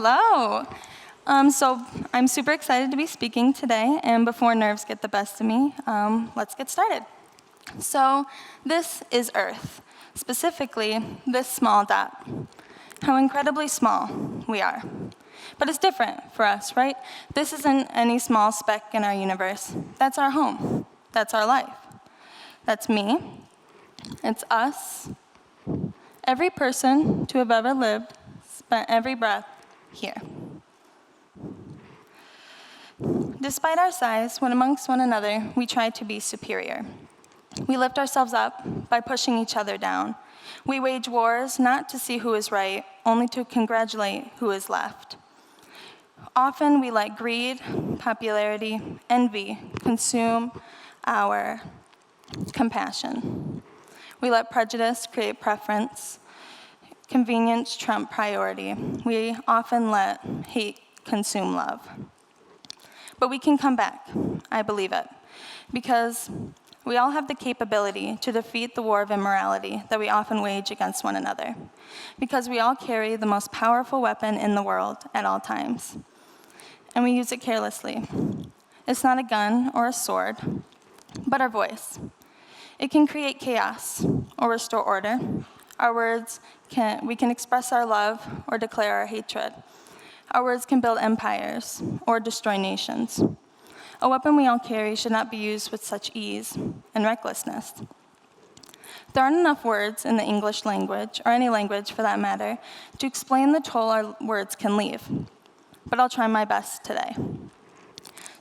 Hello. So I'm super excited to be speaking today, and before nerves get the best of me, let's get started. So this is Earth, specifically this small dot. How incredibly small we are. But it's different for us, right? This isn't any small speck in our universe. That's our home. That's our life. That's me. It's us. Every person to have ever lived spent every breath here. Despite our size, when amongst one another, we try to be superior. We lift ourselves up by pushing each other down. We wage wars not to see who is right, only to congratulate who is left. Often we let greed, popularity, envy consume our compassion. We let prejudice create preference, convenience trump priority. We often let hate consume love. But we can come back, I believe it, because we all have the capability to defeat the war of immorality that we often wage against one another, because we all carry the most powerful weapon in the world at all times, and we use it carelessly. It's not a gun or a sword, but our voice. It can create chaos or restore order. Our words we can express our love or declare our hatred. Our words can build empires or destroy nations. A weapon we all carry should not be used with such ease and recklessness. There aren't enough words in the English language, or any language for that matter, to explain the toll our words can leave. But I'll try my best today.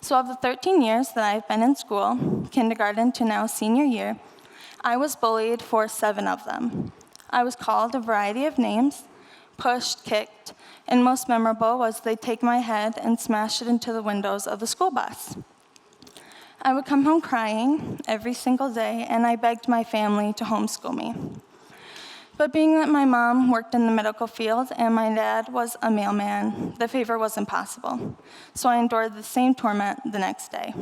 So of the 13 years that I've been in school, kindergarten to now senior year, I was bullied for 7 of them. I was called a variety of names, pushed, kicked, and most memorable was they'd take my head and smash it into the windows of the school bus. I would come home crying every single day, and I begged my family to homeschool me. But being that my mom worked in the medical field and my dad was a mailman, the favor was impossible. So I endured the same torment the next day.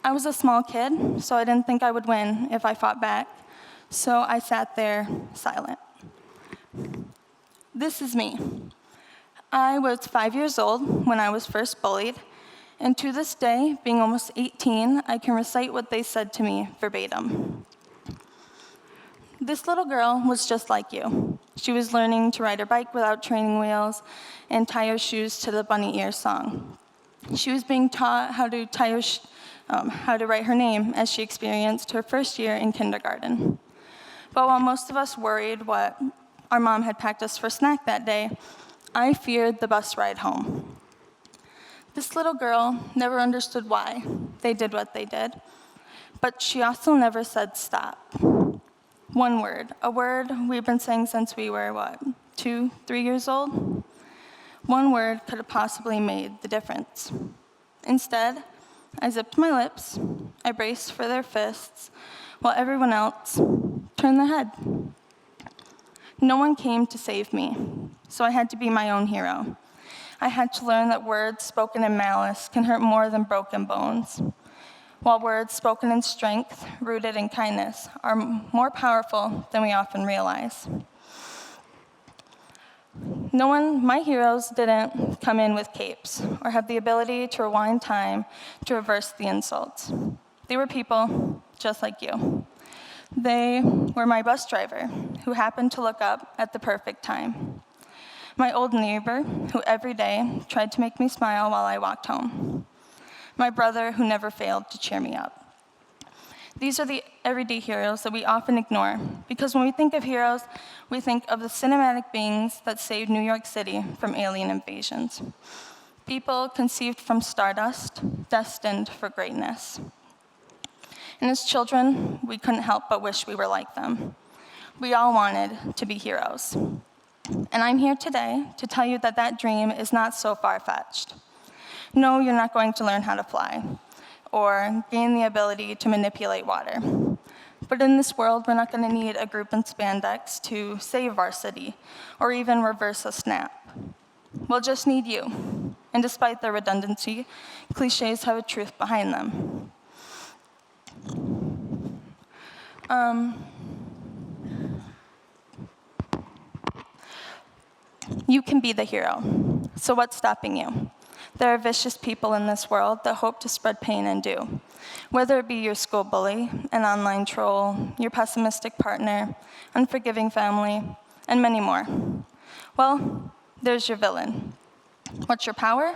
I was a small kid, so I didn't think I would win if I fought back. So I sat there silent. This is me. I was 5 years old when I was first bullied, and to this day, being almost 18, I can recite what they said to me verbatim. This little girl was just like you. She was learning to ride her bike without training wheels and tie her shoes to the bunny ear song. She was being taught how to write her name as she experienced her first year in kindergarten. But while most of us worried what our mom had packed us for snack that day, I feared the bus ride home. This little girl never understood why they did what they did, but she also never said stop. One word, a word we've been saying since we were, 2, 3 years old? One word could have possibly made the difference. Instead, I zipped my lips, I braced for their fists, while everyone else turned their head. No one came to save me, so I had to be my own hero. I had to learn that words spoken in malice can hurt more than broken bones, while words spoken in strength, rooted in kindness, are more powerful than we often realize. My heroes didn't come in with capes or have the ability to rewind time to reverse the insults. They were people just like you. They were my bus driver, who happened to look up at the perfect time. My old neighbor, who every day tried to make me smile while I walked home. My brother, who never failed to cheer me up. These are the everyday heroes that we often ignore, because when we think of heroes, we think of the cinematic beings that saved New York City from alien invasions. People conceived from stardust, destined for greatness. And as children, we couldn't help but wish we were like them. We all wanted to be heroes. And I'm here today to tell you that that dream is not so far-fetched. No, you're not going to learn how to fly or gain the ability to manipulate water. But in this world, we're not going to need a group in spandex to save our city or even reverse a snap. We'll just need you. And despite their redundancy, cliches have a truth behind them. You can be the hero. So what's stopping you? There are vicious people in this world that hope to spread pain and do. Whether it be your school bully, an online troll, your pessimistic partner, unforgiving family, and many more. Well, there's your villain. What's your power?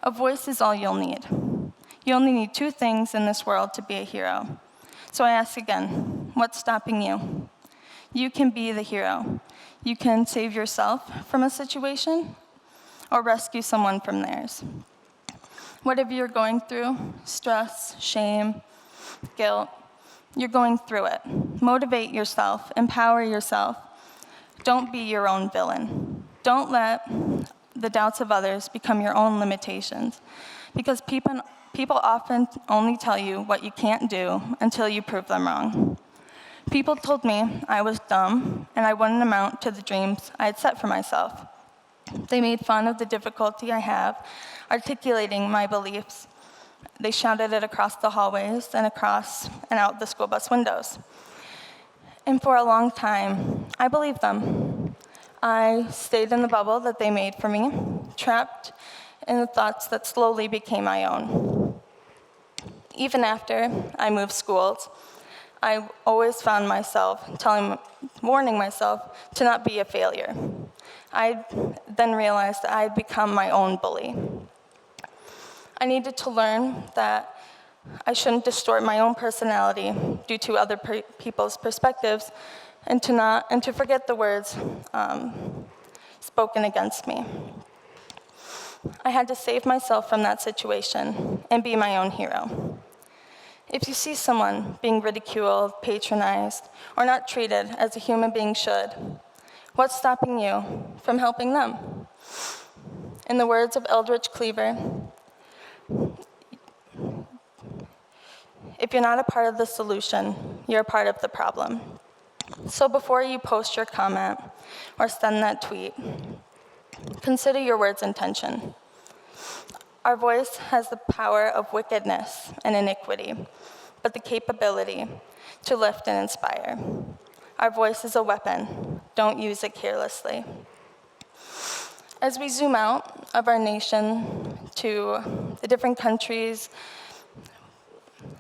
A voice is all you'll need. You only need two things in this world to be a hero. So I ask again, what's stopping you? You can be the hero. You can save yourself from a situation or rescue someone from theirs. Whatever you're going through, stress, shame, guilt, you're going through it. Motivate yourself, empower yourself. Don't be your own villain. Don't let the doubts of others become your own limitations, because people often only tell you what you can't do until you prove them wrong. People told me I was dumb and I wouldn't amount to the dreams I had set for myself. They made fun of the difficulty I have articulating my beliefs. They shouted it across the hallways and across and out the school bus windows. And for a long time, I believed them. I stayed in the bubble that they made for me, trapped in the thoughts that slowly became my own. Even after I moved schools, I always found myself warning myself to not be a failure. I then realized that I had become my own bully. I needed to learn that I shouldn't distort my own personality due to other people's perspectives, and to forget the words spoken against me. I had to save myself from that situation and be my own hero. If you see someone being ridiculed, patronized, or not treated as a human being should, what's stopping you from helping them? In the words of Eldridge Cleaver, if you're not a part of the solution, you're a part of the problem. So before you post your comment or send that tweet, consider your words' intention. Our voice has the power of wickedness and iniquity, but the capability to lift and inspire. Our voice is a weapon. Don't use it carelessly. As we zoom out of our nation to the different countries,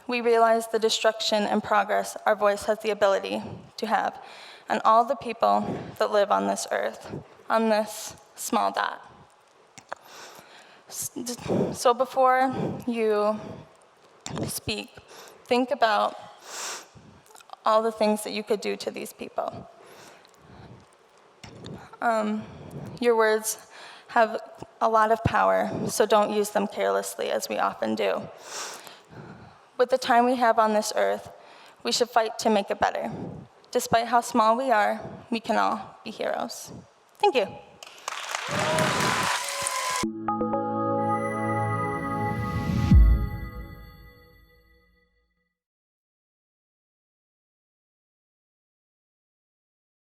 we realize the destruction and progress our voice has the ability to have on all the people that live on this earth, on this small dot. So before you speak, think about all the things that you could do to these people. Your words have a lot of power, so don't use them carelessly, as we often do. With the time we have on this earth, we should fight to make it better. Despite how small we are, we can all be heroes. Thank you.